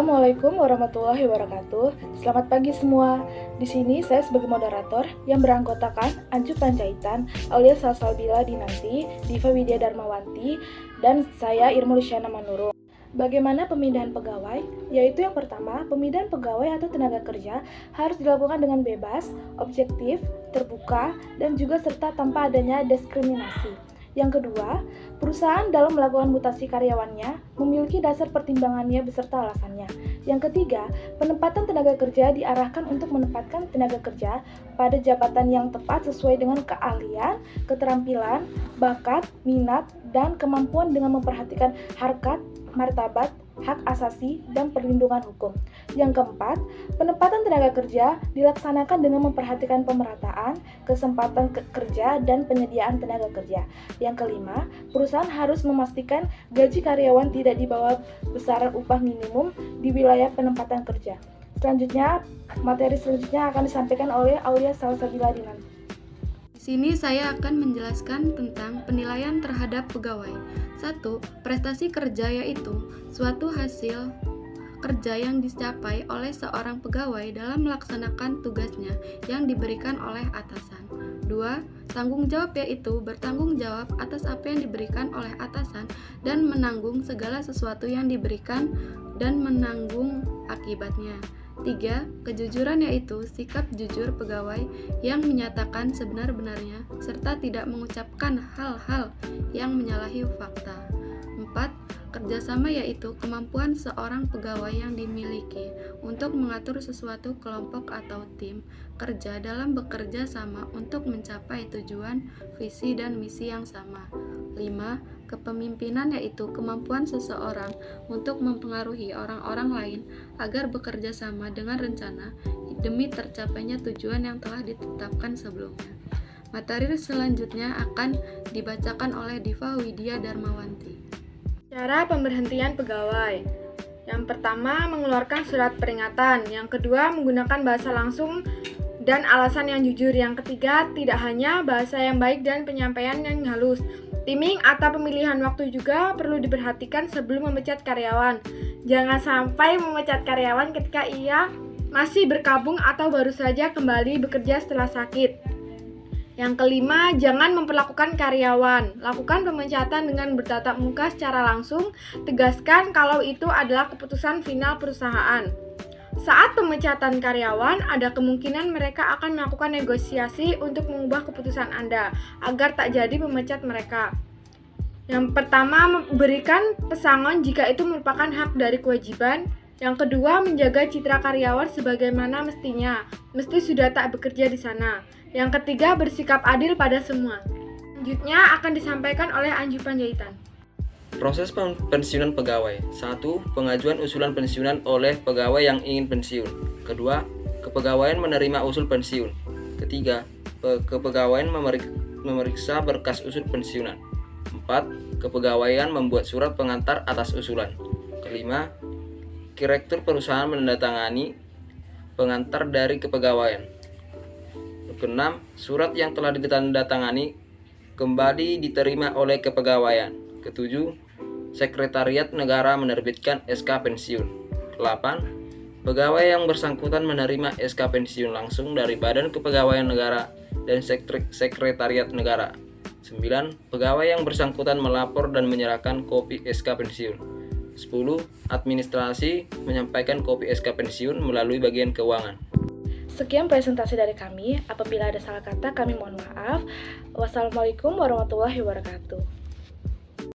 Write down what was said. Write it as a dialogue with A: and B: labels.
A: Assalamualaikum warahmatullahi wabarakatuh. Selamat pagi semua. Di sini saya sebagai moderator yang beranggotakan Anju Panjaitan alias Salsabila Dinanti, Diva Widya Darmawanti, dan saya Irma Luciana Manurung. Bagaimana pemindahan pegawai? Yaitu yang pertama, pemindahan pegawai atau tenaga kerja harus dilakukan dengan bebas, objektif, terbuka, dan juga serta tanpa adanya diskriminasi. Yang kedua, perusahaan dalam melakukan mutasi karyawannya memiliki dasar pertimbangannya beserta alasannya. Yang ketiga, penempatan tenaga kerja diarahkan untuk menempatkan tenaga kerja pada jabatan yang tepat sesuai dengan keahlian, keterampilan, bakat, minat, dan kemampuan dengan memperhatikan harkat, martabat, hak asasi, dan perlindungan hukum. Yang keempat, penempatan tenaga kerja dilaksanakan dengan memperhatikan pemerataan, kesempatan kerja, dan penyediaan tenaga kerja. Yang kelima, perusahaan harus memastikan gaji karyawan tidak di bawah besaran upah minimum di wilayah penempatan kerja. Selanjutnya, materi selanjutnya akan disampaikan oleh Aulia Salsabila Dinanti.
B: Di sini saya akan menjelaskan tentang penilaian terhadap pegawai. 1. Prestasi kerja yaitu suatu hasil kerja yang dicapai oleh seorang pegawai dalam melaksanakan tugasnya yang diberikan oleh atasan. 2. Tanggung jawab yaitu bertanggung jawab atas apa yang diberikan oleh atasan dan menanggung segala sesuatu yang diberikan dan menanggung akibatnya. 3. Kejujuran yaitu sikap jujur pegawai yang menyatakan sebenar-benarnya serta tidak mengucapkan hal-hal yang menyalahi fakta. 4. Kerjasama yaitu kemampuan seorang pegawai yang dimiliki untuk mengatur sesuatu kelompok atau tim kerja dalam bekerja sama untuk mencapai tujuan, visi, dan misi yang sama. 5. Kepemimpinan yaitu kemampuan seseorang untuk mempengaruhi orang-orang lain agar bekerja sama dengan rencana demi tercapainya tujuan yang telah ditetapkan sebelumnya. Materi selanjutnya akan dibacakan oleh Diva Widya Darmawanti.
C: Cara pemberhentian pegawai. Yang pertama, mengeluarkan surat peringatan. Yang kedua, menggunakan bahasa langsung dan alasan yang jujur. Yang ketiga, tidak hanya bahasa yang baik dan penyampaian yang halus. Timing atau pemilihan waktu juga perlu diperhatikan sebelum memecat karyawan. Jangan sampai memecat karyawan ketika ia masih berkabung atau baru saja kembali bekerja setelah sakit. Yang kelima, jangan memperlakukan karyawan. Lakukan pemecatan dengan bertatap muka secara langsung. Tegaskan kalau itu adalah keputusan final perusahaan. Saat pemecatan karyawan, ada kemungkinan mereka akan melakukan negosiasi untuk mengubah keputusan Anda agar tak jadi memecat mereka. Yang pertama, berikan pesangon jika itu merupakan hak dari kewajiban. Yang kedua, menjaga citra karyawan sebagaimana mestinya, mesti sudah tak bekerja di sana. Yang ketiga, bersikap adil pada semua. Selanjutnya akan disampaikan oleh Anju Panjaitan.
D: Proses pensiunan pegawai. 1. Pengajuan usulan pensiunan oleh pegawai yang ingin pensiun. Kedua, kepegawaian menerima usul pensiun. Ketiga, kepegawaian memeriksa berkas usul pensiunan. 4. Kepegawaian membuat surat pengantar atas usulan. Kelima, direktur perusahaan menandatangani pengantar dari kepegawaian. Keenam, surat yang telah ditandatangani kembali diterima oleh kepegawaian. Ketujuh, Sekretariat Negara menerbitkan SK pensiun. 8. Pegawai yang bersangkutan menerima SK pensiun langsung dari Badan Kepegawaian Negara dan Sekretariat Negara. 9. Pegawai yang bersangkutan melapor dan menyerahkan kopi SK pensiun. 10. Administrasi menyampaikan kopi SK pensiun melalui bagian keuangan.
A: Sekian presentasi dari kami. Apabila ada salah kata, kami mohon maaf. Wassalamualaikum warahmatullahi wabarakatuh.